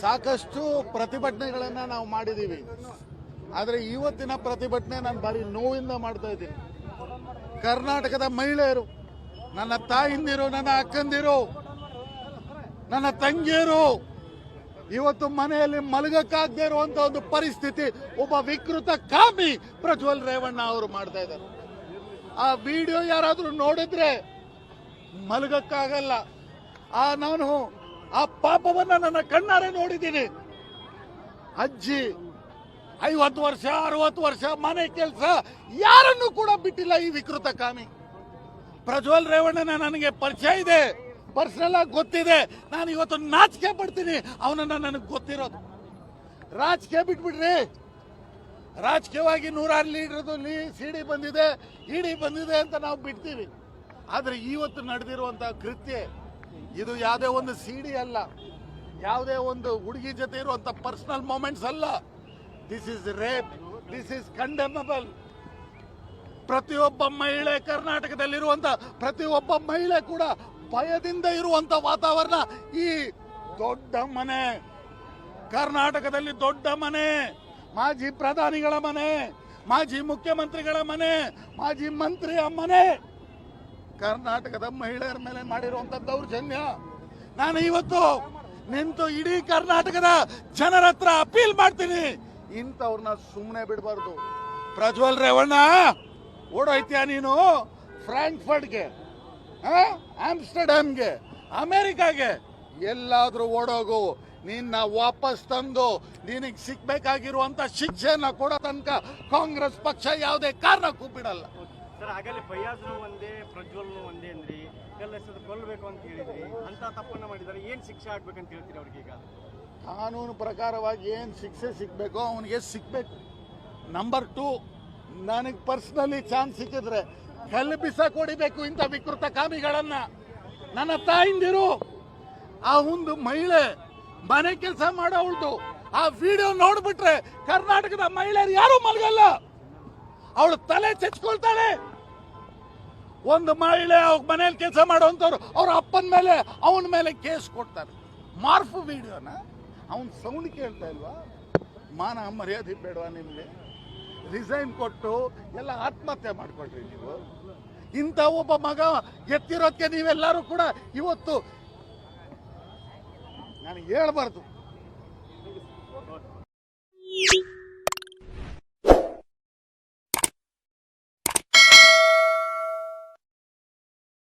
ಸಾಕಷ್ಟು ಪ್ರತಿಭಟನೆಗಳನ್ನ ನಾವು ಮಾಡಿದೀವಿ. ಆದರೆ ಇವತ್ತಿನ ಪ್ರತಿಭಟನೆ ನಾನು ಭಾರಿ ನೋವಿಂದ ಮಾಡ್ತಾ ಇದ್ದೀನಿ. ಕರ್ನಾಟಕದ ಮಹಿಳೆಯರು, ನನ್ನ ತಾಯಿಂದಿರು, ನನ್ನ ಅಕ್ಕಂದಿರು, ನನ್ನ ತಂಗಿಯರು ಇವತ್ತು ಮನೆಯಲ್ಲಿ ಮಲಗಕ್ಕಾಗದೇ ಇರುವಂತ ಒಂದು ಪರಿಸ್ಥಿತಿ ಒಬ್ಬ ವಿಕೃತ ಕಾಮಿ ಪ್ರಜ್ವಲ್ ರೇವಣ್ಣ ಅವರು ಮಾಡ್ತಾ ಇದ್ದಾರೆ. ಆ ವಿಡಿಯೋ ಯಾರಾದ್ರೂ ನೋಡಿದ್ರೆ ಮಲಗಕ್ಕಾಗಲ್ಲ. ನಾನು ಆ ಪಾಪವನ್ನ ನನ್ನ ಕಣ್ಣಾರೆ ನೋಡಿದ್ದೀನಿ. ಅಜ್ಜಿ 50 ವರ್ಷ 60 ವರ್ಷ ಮನೆ ಕೆಲಸ ಯಾರನ್ನು ಕೂಡ ಬಿಟ್ಟಿಲ್ಲ ಈ ವಿಕೃತ ಕಾಮಿ. ಪ್ರಜ್ವಲ್ ರೇವಣ್ಣನ ನನಗೆ ಪರಿಚಯ ಇದೆ, ಪರ್ಸನಲ್ ಆಗಿ ಗೊತ್ತಿದೆ. ನಾನು ಇವತ್ತು ನಾಚಿಕೆ ಪಡ್ತೀನಿ ಅವನನ್ನ ನನಗೆ ಗೊತ್ತಿರೋದು. ರಾಜಕೀಯ ಬಿಟ್ಬಿಡ್ರಿ. ರಾಜಕೀಯವಾಗಿ 106 ಲೀಡರ್ದು ಸಿಡಿ ಬಂದಿದೆ, ಇಡಿ ಬಂದಿದೆ ಅಂತ ನಾವು ಬಿಡ್ತೀವಿ. ಆದ್ರೆ ಇವತ್ತು ನಡೆದಿರುವಂತಹ ಕೃತ್ಯ ಇದು ಯಾವುದೇ ಒಂದು ಸಿಡಿ ಅಲ್ಲ, ಯಾವುದೇ ಒಂದು ಹುಡುಗಿ ಜೊತೆ ಇರುವಂತ ಪರ್ಸನಲ್ ಮೊಮೆಂಟ್ಸ್ ಅಲ್ಲ. This is rape, this is condemnable. ಪ್ರತಿಯೊಬ್ಬ ಮಹಿಳೆ, ಕರ್ನಾಟಕದಲ್ಲಿರುವಂತ ಪ್ರತಿಯೊಬ್ಬ ಮಹಿಳೆ ಕೂಡ ಭಯದಿಂದ ಇರುವಂತ ವಾತಾವರಣ. ಈ ದೊಡ್ಡ ಮನೆ, ಕರ್ನಾಟಕದಲ್ಲಿ ದೊಡ್ಡ ಮನೆ, ಮಾಜಿ ಪ್ರಧಾನಿಗಳ ಮನೆ, ಮಾಜಿ ಮುಖ್ಯಮಂತ್ರಿಗಳ ಮನೆ, ಮಾಜಿ ಮಂತ್ರಿಯ ಮನೆ, ಕರ್ನಾಟಕದ ಮಹಿಳೆಯರ ಮೇಲೆ ಮಾಡಿರುವಂತ ದೌರ್ಜನ್ಯ. ನಾನು ಇವತ್ತು ನಿಂತು ಇಡೀ ಕರ್ನಾಟಕದ ಜನರ ಹತ್ರ ಅಪೀಲ್ ಮಾಡ್ತೀನಿ, ಇಂಥವ್ರನ್ನ ಸುಮ್ಮನೆ ಬಿಡಬಾರ್ದು. ಪ್ರಜ್ವಲ್ ರೇವಣ್ಣ, ಓಡೋಯ್ತೀಯ ನೀನು ಫ್ರಾಂಕ್ಫರ್ಟ್ಗೆ, ಆಮ್ಸ್ಟರ್ಡ್ಯಾಮ್ಗೆ, ಅಮೆರಿಕಾಗೆ, ಎಲ್ಲಾದ್ರೂ ಓಡೋಗು. ನಿನ್ನ ವಾಪಸ್ ತಂದು ನಿನಗೆ ಸಿಗ್ಬೇಕಾಗಿರುವಂತ ಶಿಕ್ಷೆನ ಕೊಡೋ ತನಕ ಕಾಂಗ್ರೆಸ್ ಪಕ್ಷ ಯಾವುದೇ ಕಾರಣಕ್ಕೂ ಬಿಡಲ್ಲ. ಸರ್, ಆಗಲೇ ಫಯಾಜ್ನು ಒಂದೇ, ಪ್ರಜ್ವಲ್ನು ಒಂದೇ ಅಂದ್ರಿ, ಎಲ್ಲ ಕೊಲ್ಲಬೇಕು ಅಂತ ಹೇಳಿದ್ರಿ. ಅಂತ ತಪ್ಪನ್ನ ಮಾಡಿದ್ದಾರೆ, ಏನ್ ಶಿಕ್ಷೆ ಆಗ್ಬೇಕಂತ ಹೇಳ್ತೀರಿ ಅವ್ರಿಗೆ? ಈಗ ಕಾನೂನು ಪ್ರಕಾರವಾಗಿ ಏನ್ ಶಿಕ್ಷೆ ಸಿಗ್ಬೇಕೋ ಅವನಿಗೆ ಸಿಗ್ಬೇಕು. ನಂಬರ್ 2, ನನಗೆ ಪರ್ಸನಲಿ ಚಾನ್ಸ್ ಸಿಕ್ಕಿದ್ರೆ ಕಲ್ಲು ಬಿಸಾಕ್ ಹೊಡಿಬೇಕು ಇಂಥ ವಿಕೃತ ಕಾಮಿಗಳನ್ನ. ನನ್ನ ತಾಯಿಂದಿರು, ಆ ಒಂದು ಮಹಿಳೆ ಮನೆ ಕೆಲಸ ಮಾಡೋವಳ್ದು ಆ ವಿಡಿಯೋ ನೋಡ್ಬಿಟ್ರೆ ಕರ್ನಾಟಕದ ಮಹಿಳೆಯರು ಯಾರು ಮಲಗಲ್ಲ. ಅವಳು ತಲೆ ಚೆಚ್ಕೊಳ್ತಾಳೆ. ಒಂದು ಮಹಿಳೆ ಅವ್ರ ಮನೇಲಿ ಕೆಲಸ ಮಾಡುವಂತವ್ರು ಅವ್ರ ಅಪ್ಪನ ಮೇಲೆ, ಅವನ ಮೇಲೆ ಕೇಸ್ ಕೊಡ್ತಾರೆ. ಮಾರ್ಫ್ ವಿಡಿಯೋನ ಅವನ್ ಸೌಂಡ್ ಕೇಳ್ತಾ ಇಲ್ವಾ? ಮಾನ ಮರ್ಯಾದೆ ಬೇಡವಾ ನಿಮ್ಗೆ? ರಿಸೈನ್ ಕೊಟ್ಟು ಎಲ್ಲ ಆತ್ಮಹತ್ಯೆ ಮಾಡ್ಕೊಳ್ರಿ ನೀವು. ಇಂಥ ಒಬ್ಬ ಮಗ ಎತ್ತಿರೋದಕ್ಕೆ ನೀವೆಲ್ಲರೂ ಕೂಡ ಇವತ್ತು ನಾನು ಹೇಳ್ಬಾರ್ದು.